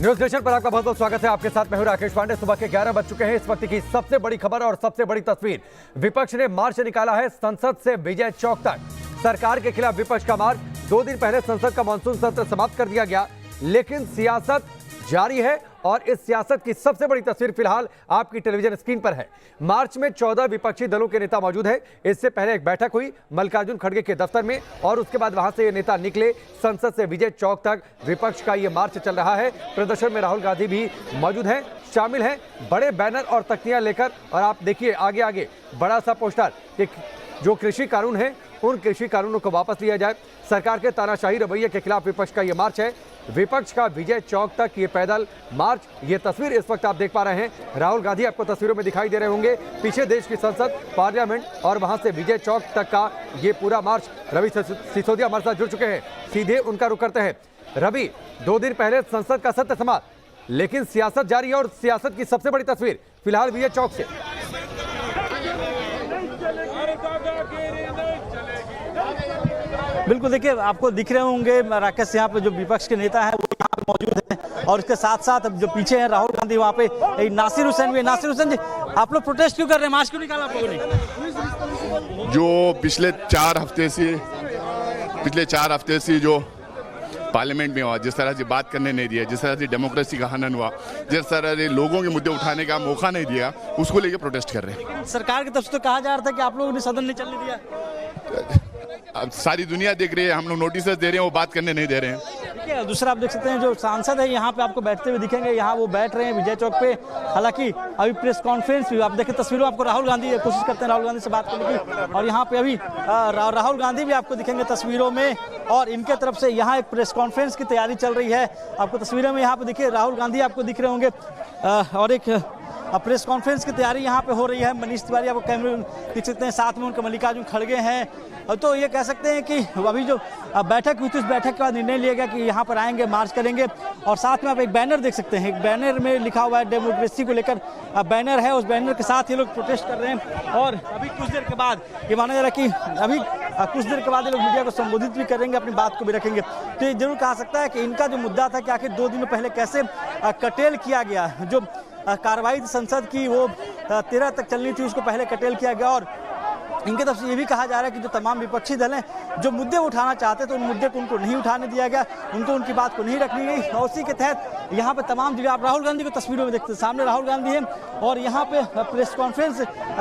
News nation पर आपका बहुत बहुत स्वागत है। आपके साथ मैं हूं राकेश पांडे। सुबह के 11 बज चुके हैं। इस वक्त की सबसे बड़ी खबर और सबसे बड़ी तस्वीर, विपक्ष ने मार्च निकाला है संसद से विजय चौक तक। सरकार के खिलाफ विपक्ष का मार्च। 2 दिन पहले संसद का मानसून सत्र समाप्त कर दिया गया, लेकिन सियासत जारी है और इस सियासत की सबसे बड़ी तस्वीर फिलहाल आपकी टेलीविजन स्क्रीन पर है। मार्च में 14 विपक्षी दलों के नेता मौजूद हैं। इससे पहले एक बैठक हुई मल्लिकार्जुन खड़गे के दफ्तर में और उसके बाद वहां से ये नेता निकले। संसद से विजय चौक तक विपक्ष का ये मार्च चल रहा है। प्रदर्शन में राहुल गांधी भी मौजूद हैं, शामिल हैं, बड़े बैनर और तख्तियां लेकर। और आप देखिए आगे आगे बड़ा सा पोस्टर कि जो कृषि कानून है उन कृषि कानूनों को वापस लिया जाए। सरकार के तानाशाही रवैये के खिलाफ विपक्ष का ये मार्च है। विपक्ष का विजय चौक तक ये पैदल मार्च। ये तस्वीर इस वक्त आप देख पा रहे हैं। राहुल गांधी आपको तस्वीरों में दिखाई दे रहे होंगे। पीछे देश की संसद, पार्लियामेंट और वहां से विजय चौक तक का ये पूरा मार्च। रवि सिसोदिया हमारे साथ जुड़ चुके हैं, सीधे उनका रुख करते हैं। रवि, 2 दिन पहले संसद का सत्र समाप्त, लेकिन सियासत जारी है और सियासत की सबसे बड़ी तस्वीर फिलहाल विजय चौक से। बिल्कुल, देखिए आपको दिख रहे होंगे राकेश, यहाँ पे जो विपक्ष के नेता हैं वो यहाँ पे मौजूद हैं और इसके साथ साथ जो पीछे हैं राहुल गांधी, वहाँ पे नासिर हुसैन भी। नासिर हुसैन जी, आप लोग प्रोटेस्ट क्यों कर रहे हैं? मार्च क्यों निकाला आप लोगों ने? जो पिछले 4 हफ्ते से जो पार्लियामेंट में हुआ, जिस तरह से बात करने नहीं दिया, जिस तरह से डेमोक्रेसी का हनन हुआ, जिस तरह से लोगों के मुद्दे उठाने का मौका नहीं दिया, उसको लेके प्रोटेस्ट कर रहे हैं। सरकार की तरफ से तो कहा जा रहा था कि आप लोगों ने सदन नहीं चलने दिया। अब सारी दुनिया देख रही है, हम लोग नोटिस दे रहे हैं, वो बात करने नहीं दे रहे हैं। देखिए दूसरा आप देख सकते हैं जो सांसद है यहाँ पे आपको बैठते हुए दिखेंगे। यहाँ वो बैठ रहे हैं विजय चौक पे। हालांकि अभी प्रेस कॉन्फ्रेंस भी आप देखें तस्वीरों, आपको राहुल गांधी कोशिश करते हैं राहुल गांधी से बात करने की, और यहाँ पे अभी राहुल गांधी भी आपको दिखेंगे तस्वीरों में और इनके तरफ से यहाँ एक प्रेस कॉन्फ्रेंस की तैयारी चल रही है। आपको तस्वीरों में यहाँ पे देखिए राहुल गांधी आपको दिख रहे होंगे और एक प्रेस कॉन्फ्रेंस की तैयारी यहाँ पे हो रही है। मनीष तिवारी आपको कैमरे देख सकते हैं, साथ में उनके मल्लिकार्जुन खड़गे हैं। तो ये कह सकते हैं कि अभी जो बैठक हुई थी उस बैठक के बाद निर्णय लिया गया कि यहाँ पर आएंगे, मार्च करेंगे। और साथ में आप एक बैनर देख सकते हैं, एक बैनर में लिखा हुआ है डेमोक्रेसी को लेकर बैनर है। उस बैनर के साथ ये लोग प्रोटेस्ट कर रहे हैं और अभी कुछ देर के बाद ये माना जा रहा है कि अभी कुछ देर के बाद ये लोग मीडिया को संबोधित भी करेंगे, अपनी बात को भी रखेंगे। तो ये जरूर कहा सकता है कि इनका जो मुद्दा था कि आखिर 2 दिन पहले कैसे कटेल किया गया, जो कार्रवाई संसद की वो 13 तक चलनी थी, उसको पहले कटेल किया गया। और इनके तरफ से ये भी कहा जा रहा है कि जो तमाम विपक्षी दल हैं जो मुद्दे उठाना चाहते थे उन मुद्दे को उनको नहीं उठाने दिया गया, उनको उनकी बात को नहीं रखनी गई। और उसी के तहत यहाँ पे तमाम जगह आप राहुल गांधी को तस्वीरों में देखते हैं, सामने राहुल गांधी हैं और यहाँ पे प्रेस कॉन्फ्रेंस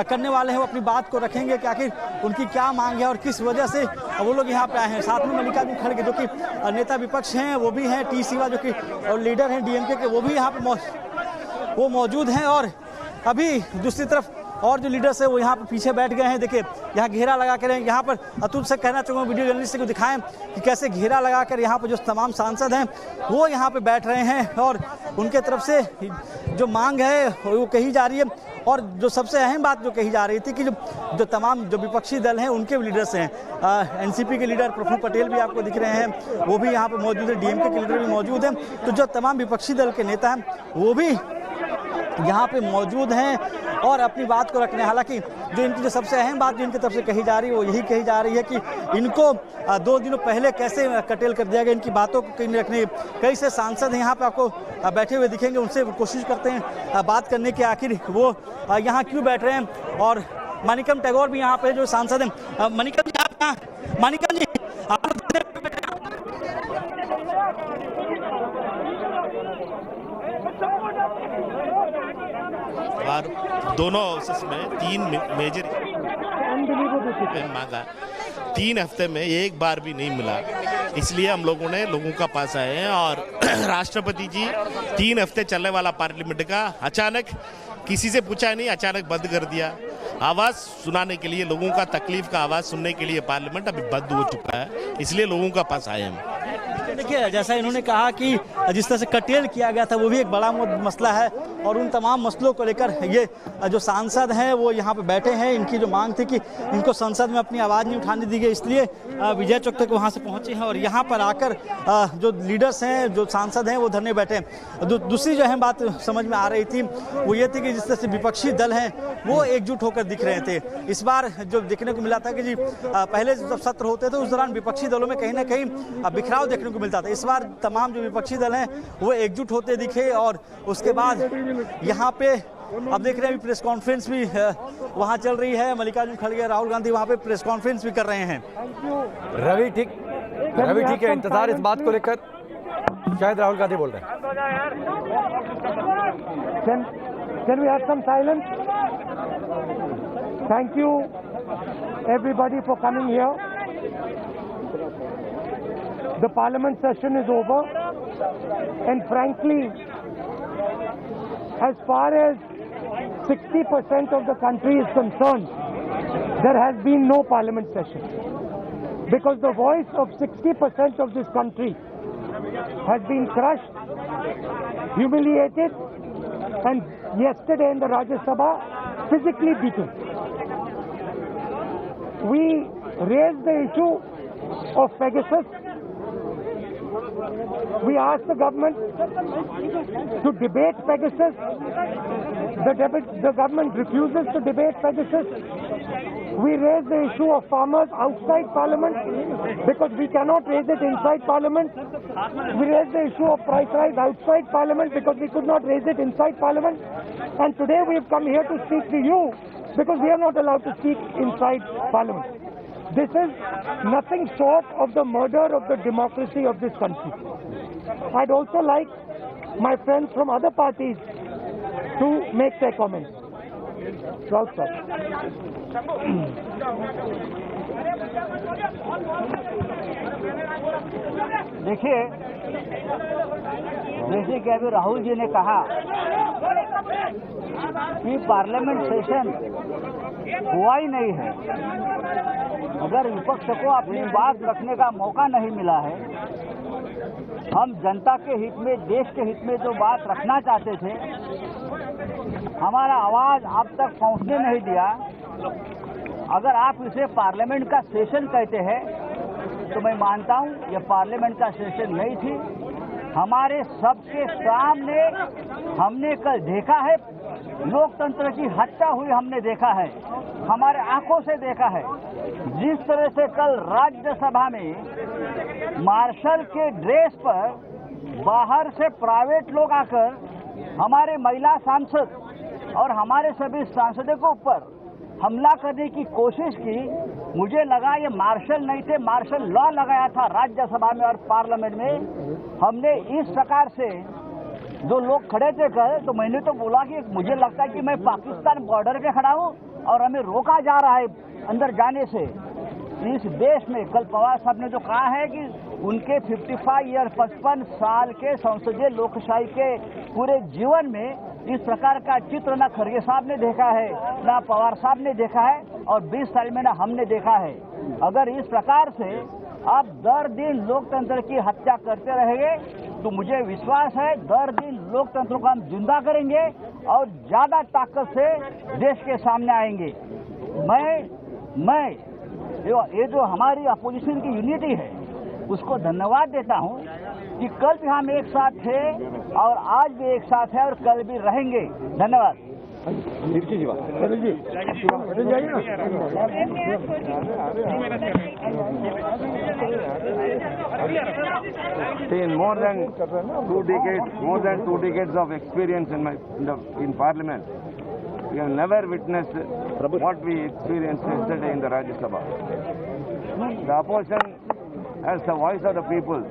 करने वाले हैं। वो अपनी बात को रखेंगे कि आखिर उनकी क्या मांग है और किस वजह से वो लोग यहाँ पे आए हैं। साथ में मल्लिकार्जुन खड़गे जो कि नेता विपक्ष हैं वो भी हैं, टी सिवा जो कि लीडर हैं डीएमके के, वो भी यहाँ पे वो मौजूद हैं। और अभी दूसरी तरफ और जो लीडर्स है वो यहाँ पर पीछे बैठ गए हैं। देखिए यहाँ घेरा लगा कर यहाँ पर अतुल से कहना चाहूँगा, वीडियो जर्नलिस्ट को दिखाएं कि कैसे घेरा लगाकर यहाँ पर जो तमाम सांसद हैं वो यहाँ पे बैठ रहे हैं और उनके तरफ से जो मांग है वो कही जा रही है। और जो सबसे अहम बात जो कही जा रही थी कि जो तमाम जो विपक्षी दल हैं उनके लीडर्स हैं, एनसीपी के लीडर प्रफुल्ल पटेल भी आपको दिख रहे हैं, वो भी यहाँ पर मौजूद है, डीएमके के लीडर भी मौजूद हैं। तो जो तमाम विपक्षी दल के नेता हैं वो भी यहाँ पे मौजूद हैं और अपनी बात को रखने। हालांकि जो इनकी जो सबसे अहम बात जो इनकी तरफ से कही जा रही है वो यही कही जा रही है कि इनको 2 दिनों पहले कैसे कटेल कर दिया गया, इनकी बातों को कहीं रखने। कई से सांसद हैं यहाँ पे आपको बैठे हुए दिखेंगे, उनसे कोशिश करते हैं बात करने की आखिर वो यहाँ क्यों बैठ रहे हैं। और मानिकम टैगोर भी यहाँ पे जो सांसद हैं, मानिकम जी आप मानिकम जी आप और दोनों हाउसेस में 3 मेजर मांगा, 3 हफ्ते में एक बार भी नहीं मिला। इसलिए हम लोगों ने लोगों का पास आए हैं और राष्ट्रपति जी 3 हफ्ते चलने वाला पार्लियामेंट का अचानक किसी से पूछा नहीं, अचानक बंद कर दिया। आवाज़ सुनाने के लिए, लोगों का तकलीफ का आवाज़ सुनने के लिए पार्लियामेंट अभी बंद हो चुका है, इसलिए लोगों का पास आए हम। देखिए जैसा इन्होंने कहा कि जिस तरह से कटेल किया गया था वो भी एक बड़ा मसला है और उन तमाम मसलों को लेकर ये जो सांसद हैं वो यहाँ पे बैठे हैं। इनकी जो मांग थी कि इनको संसद में अपनी आवाज़ नहीं उठाने दी गई, इसलिए विजय चौक तक वहाँ से पहुँचे हैं और यहाँ पर आकर जो लीडर्स हैं, जो सांसद हैं वो धरने बैठे हैं। दूसरी जो अहम बात समझ में आ रही थी वो ये थी कि जिस तरह से विपक्षी दल हैं वो एकजुट होकर दिख रहे थे। इस बार जो देखने को मिला था कि जी पहले जब सत्र होते थे उस दौरान विपक्षी दलों में कहीं ना कहीं बिखराव देखने को मिलता था। इस बार तमाम जो विपक्षी दल हैं वो एकजुट होते दिखे और उसके बाद यहाँ पे अब देख रहे हैं प्रेस कॉन्फ्रेंस भी वहाँ चल रही है। मल्लिकार्जुन खड़गे, राहुल गांधी वहाँ पे प्रेस कॉन्फ्रेंस भी कर रहे हैं। रवि ठीक है, इंतजार इस बात को लेकर शायद राहुल गांधी बोल रहे हैं। Can we have some silence? Thank you everybody for coming here. The parliament session is over and frankly, as far as 60% of the country is concerned, there has been no parliament session because the voice of 60% of this country has been crushed, humiliated, and yesterday in the Rajya Sabha physically beaten. We raised the issue of Pegasus. We asked the government to debate Pegasus. The government refuses to debate Pegasus. We raised the issue of farmers outside Parliament because we cannot raise it inside Parliament. We raised the issue of price rise outside Parliament because we could not raise it inside Parliament. And today we have come here to speak to you because we are not allowed to speak inside Parliament. This is nothing short of the murder of the democracy of this country. I'd also like my friends from other parties to make their comments. Raut sir. देखिए, जैसे कि अभी राहुल जी ने कहा कि parliament session हुआ ही नहीं है। अगर विपक्ष को अपनी बात रखने का मौका नहीं मिला है, हम जनता के हित में, देश के हित में जो बात रखना चाहते थे, हमारा आवाज आप तक पहुंचने नहीं दिया। अगर आप इसे पार्लियामेंट का सेशन कहते हैं तो मैं मानता हूं यह पार्लियामेंट का सेशन नहीं थी। हमारे सबके सामने हमने कल देखा है, लोकतंत्र की हत्या हुई हमने देखा है, हमारे आंखों से देखा है। जिस तरह से कल राज्यसभा में मार्शल के ड्रेस पर बाहर से प्राइवेट लोग आकर हमारे महिला सांसद और हमारे सभी सांसदों के ऊपर हमला करने की कोशिश की, मुझे लगा ये मार्शल नहीं थे, मार्शल लॉ लगाया था राज्यसभा में और पार्लियामेंट में। हमने इस प्रकार से जो लोग खड़े थे कल, तो मैंने तो बोला कि मुझे लगता है कि मैं पाकिस्तान बॉर्डर पे खड़ा हूं और हमें रोका जा रहा है अंदर जाने से। इस देश में कल पवार साहब ने जो कहा है कि उनके 55 साल के संसदीय लोकशाही के पूरे जीवन में इस प्रकार का चित्र ना खड़गे साहब ने देखा है, ना पवार साहब ने देखा है और 20 साल में ना हमने देखा है। अगर इस प्रकार से आप दर दिन लोकतंत्र की हत्या करते रहेंगे तो मुझे विश्वास है दर दिन लोकतंत्र को हम जिंदा करेंगे और ज्यादा ताकत से देश के सामने आएंगे। मैं ये जो हमारी अपोजिशन की यूनिटी है उसको धन्यवाद देता हूं कि कल भी हम एक साथ थे और आज भी एक साथ है और कल भी रहेंगे। धन्यवाद। See, in more than 2 decades of experience in Parliament, we have never witnessed what we experienced yesterday in the Rajya Sabha. The opposition, as the voice of the people,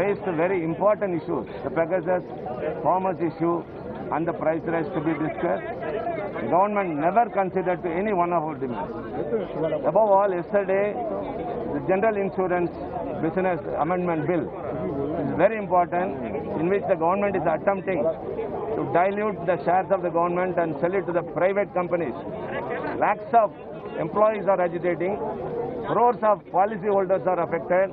raised very important issues. The Pegasus, farmers issue, and the price rise to be discussed. The government never considered to any one of our demands. Above all, yesterday, the General Insurance Business Amendment Bill is very important, in which the government is attempting to dilute the shares of the government and sell it to the private companies. Lakhs of employees are agitating, crores of policy holders are affected.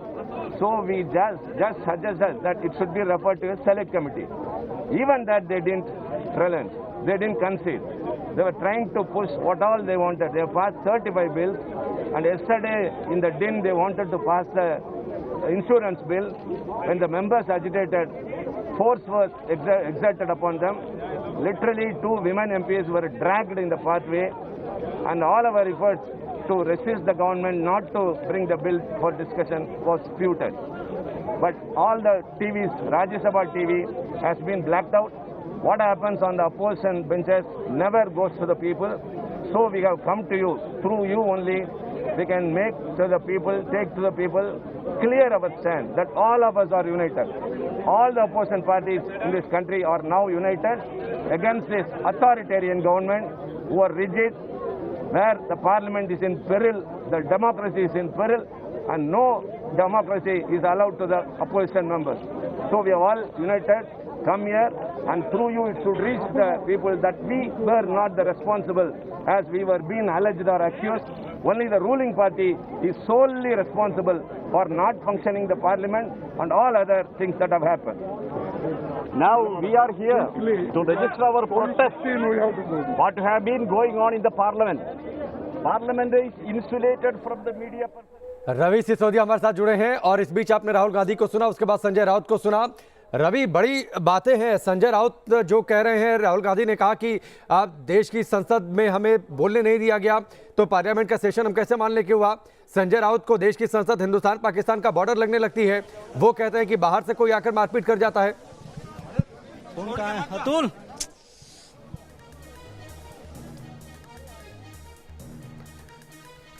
So we just suggested that it should be referred to a select committee. Even that they didn't relent, they didn't concede. They were trying to push what all they wanted. They passed 35 bills, and yesterday in the din they wanted to pass the insurance bill. When the members agitated, force was exerted upon them. Literally 2 women MPs were dragged in the pathway, and all our efforts to resist the government not to bring the bill for discussion was futile. but all the TVs, Rajya Sabha TV has been blacked out. What happens on the opposition benches never goes to the people. So we have come to you, through you only, we can make to the people, take to the people, clear our stand that all of us are united. All the opposition parties in this country are now united against this authoritarian government who are rigid, where the parliament is in peril, the democracy is in peril, and no democracy is allowed to the opposition members. So we are all united, come here, and through you it should reach the people that we were not the responsible as we were being alleged or accused. Only the ruling party is solely responsible for not functioning the parliament and all other things that have happened. Now we are here to register our protest. What have been going on in the parliament? Parliament is insulated from the media. Ravi Sisodia हमारे साथ जुड़े हैं और इस बीच आपने राहुल गांधी को सुना, उसके बाद संजय राउत को सुना। रवि, बड़ी बातें हैं। संजय राउत जो कह रहे हैं, राहुल गांधी ने कहा कि आप देश की संसद में हमें बोलने नहीं दिया गया, तो पार्लियामेंट का सेशन हम कैसे मान ले कि हुआ। संजय राउत को देश की संसद हिंदुस्तान पाकिस्तान का बॉर्डर लगने लगती है। वो कहते हैं कि बाहर से कोई आकर मारपीट कर जाता है। अतुल,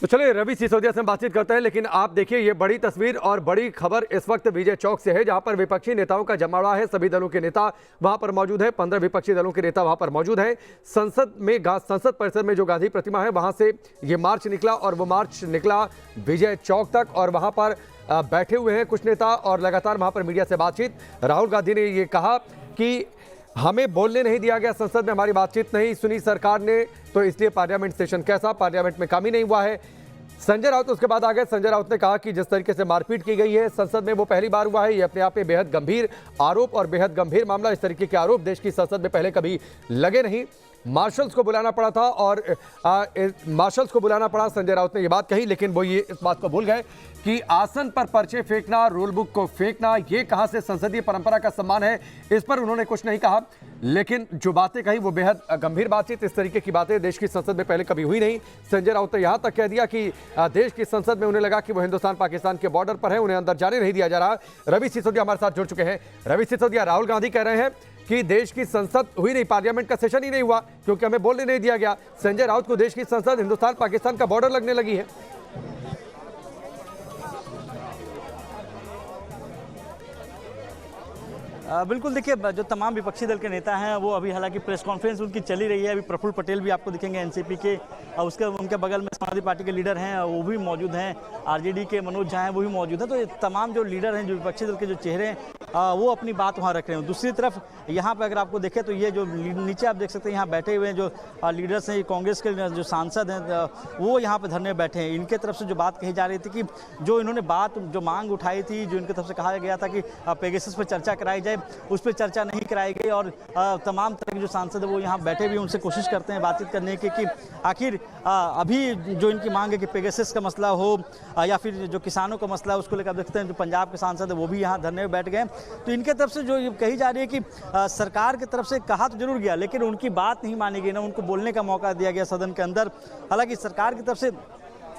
तो चलिए रवि सिसोदिया से हम बातचीत करते हैं, लेकिन आप देखिए ये बड़ी तस्वीर और बड़ी खबर इस वक्त विजय चौक से है, जहां पर विपक्षी नेताओं का जमावड़ा है। सभी दलों के नेता वहां पर मौजूद है, 15 विपक्षी दलों के नेता वहां पर मौजूद हैं। संसद परिसर में जो गांधी प्रतिमा है वहां से ये मार्च निकला और वो मार्च निकला विजय चौक तक और वहां पर बैठे हुए हैं कुछ नेता और लगातार वहां पर मीडिया से बातचीत। राहुल गांधी ने ये कहा कि हमें बोलने नहीं दिया गया, संसद में हमारी बातचीत नहीं सुनी सरकार ने, तो इसलिए पार्लियामेंट सेशन कैसा, पार्लियामेंट में काम ही नहीं हुआ है। संजय राउत उसके बाद आ गए। संजय राउत ने कहा कि जिस तरीके से मारपीट की गई है संसद में वो पहली बार हुआ है। ये अपने आप में बेहद गंभीर आरोप और बेहद गंभीर मामला। इस तरीके के आरोप देश की संसद में पहले कभी लगे नहीं। मार्शल्स को बुलाना पड़ा था और मार्शल्स को बुलाना पड़ा। संजय राउत ने ये बात कही, लेकिन वो ये इस बात को भूल गए कि आसन पर पर्चे फेंकना, रूल बुक को फेंकना, ये कहां से संसदीय परंपरा का सम्मान है, इस पर उन्होंने कुछ नहीं कहा। लेकिन जो बातें कही वो बेहद गंभीर बातचीत। इस तरीके की बातें देश की संसद में पहले कभी हुई नहीं। संजय राउत ने यहां तक कह दिया कि देश की संसद में उन्हें लगा कि वो हिंदुस्तान पाकिस्तान के बॉर्डर पर है, उन्हें अंदर जाने नहीं दिया जा रहा। रवि सिसोदिया हमारे साथ जुड़ चुके हैं। रवि सिसोदिया, राहुल गांधी कह रहे हैं कि देश की संसद हुई नहीं, पार्लियामेंट का सेशन ही नहीं हुआ क्योंकि हमें बोलने नहीं दिया गया। संजय राउत को देश की संसद हिंदुस्तान पाकिस्तान का बॉर्डर लगने लगी है। बिल्कुल, देखिए जो तमाम विपक्षी दल के नेता हैं वो अभी, हालांकि प्रेस कॉन्फ्रेंस उनकी चली रही है। अभी प्रफुल्ल पटेल भी आपको दिखेंगे एनसीपी के, और उसके उनके बगल में समाजवादी पार्टी के लीडर हैं वो भी मौजूद हैं, आरजेडी के मनोज झा हैं वो भी मौजूद हैं। तो ये तमाम जो लीडर हैं, जो विपक्षी दल के जो चेहरे हैं वो अपनी बात वहाँ रख रहे हैं। दूसरी तरफ यहाँ पर अगर आपको देखें तो ये जो नीचे आप देख सकते हैं, यहाँ बैठे हुए हैं जो लीडर्स हैं, कांग्रेस के जो सांसद हैं वो यहाँ पर धरने बैठे हैं। इनके तरफ से जो बात कही जा रही थी कि जो इन्होंने बात जो मांग उठाई थी, जो इनकी तरफ से कहा गया था कि पेगासस पर चर्चा कराई जाए, उस पर चर्चा नहीं कराई गई। और तमाम तरह के जो सांसद है वो यहाँ बैठे भी उनसे कोशिश करते हैं बातचीत करने की कि आखिर अभी जो इनकी मांग है कि पेगासस का मसला हो या फिर जो किसानों का मसला है उसको लेकर देखते हैं। जो पंजाब के सांसद है वो भी यहाँ धरने में बैठ गए। तो इनके तरफ से जो ये कही जा रही है कि सरकार की तरफ से कहा तो जरूर गया, लेकिन उनकी बात नहीं मानी गई, ना उनको बोलने का मौका दिया गया सदन के अंदर। हालांकि सरकार की तरफ से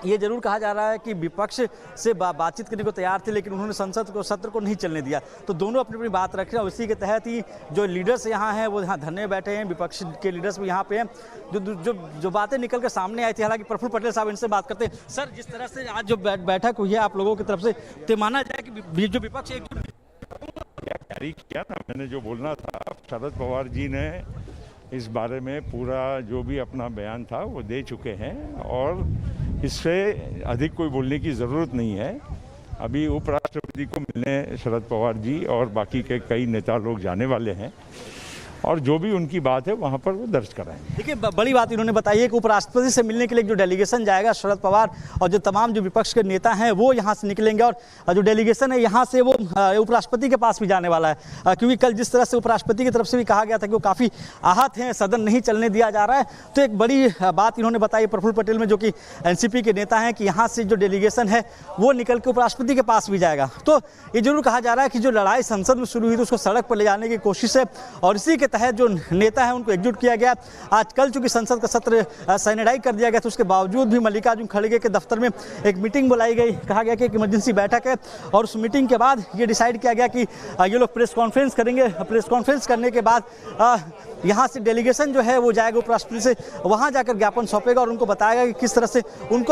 ये जरूर कहा जा रहा है कि विपक्ष से बातचीत करने को तैयार थे, लेकिन उन्होंने संसद को सत्र को नहीं चलने दिया। तो दोनों अपनी अपनी बात रख रहे हैं और इसी के तहत ही जो लीडर्स यहाँ हैं वो यहाँ धरने बैठे हैं, विपक्ष के लीडर्स भी यहाँ पे हैं। जो बातें निकल कर सामने आई थी, हालांकि प्रफुल्ल पटेल साहब इनसे बात करते हैं। सर, जिस तरह से आज जो बैठक हुई है आप लोगों की तरफ से, तो माना जाए कि जो विपक्ष जारी किया था, मैंने जो बोलना था, शरद पवार जी ने इस बारे में पूरा जो भी अपना बयान था वो दे चुके हैं और इससे अधिक कोई बोलने की ज़रूरत नहीं है। अभी उपराष्ट्रपति को मिलने शरद पवार जी और बाकी के कई नेता लोग जाने वाले हैं और जो भी उनकी बात है वहाँ पर वो दर्ज कराएंगे। देखिए, बड़ी बात इन्होंने बताई है कि उपराष्ट्रपति से मिलने के लिए जो डेलीगेशन जाएगा, शरद पवार और जो तमाम जो विपक्ष के नेता हैं वो यहाँ से निकलेंगे और जो डेलीगेशन है यहाँ से वो उपराष्ट्रपति के पास भी जाने वाला है। क्योंकि कल जिस तरह से उपराष्ट्रपति की तरफ से भी कहा गया था कि वो काफ़ी आहत हैं, सदन नहीं चलने दिया जा रहा है, तो एक बड़ी बात इन्होंने बताई प्रफुल्ल पटेल में, जो कि एनसीपी के नेता हैं, कि यहाँ से जो डेलीगेशन है वो निकल के उपराष्ट्रपति के पास भी जाएगा। तो ये जरूर कहा जा रहा है कि जो लड़ाई संसद में शुरू हुई थी उसको सड़क पर ले जाने की कोशिश है और इसी के तहत जो नेता हैं उनको एकजुट किया गया। आज कल चूंकि संसद का सत्र सैनिटाइज कर दिया गया, तो उसके बावजूद भी मल्लिकार्जुन खड़गे के दफ्तर में एक मीटिंग बुलाई गई। कहा गया कि एक इमरजेंसी बैठक है और उस मीटिंग के बाद ये डिसाइड किया गया कि ये लोग प्रेस कॉन्फ्रेंस करेंगे। प्रेस कॉन्फ्रेंस करने के बाद यहाँ से डेलीगेशन जो है वो जाएगा उपराष्ट्रपति से, वहाँ जाकर ज्ञापन सौंपेगा और उनको बताएगा कि किस तरह से उनको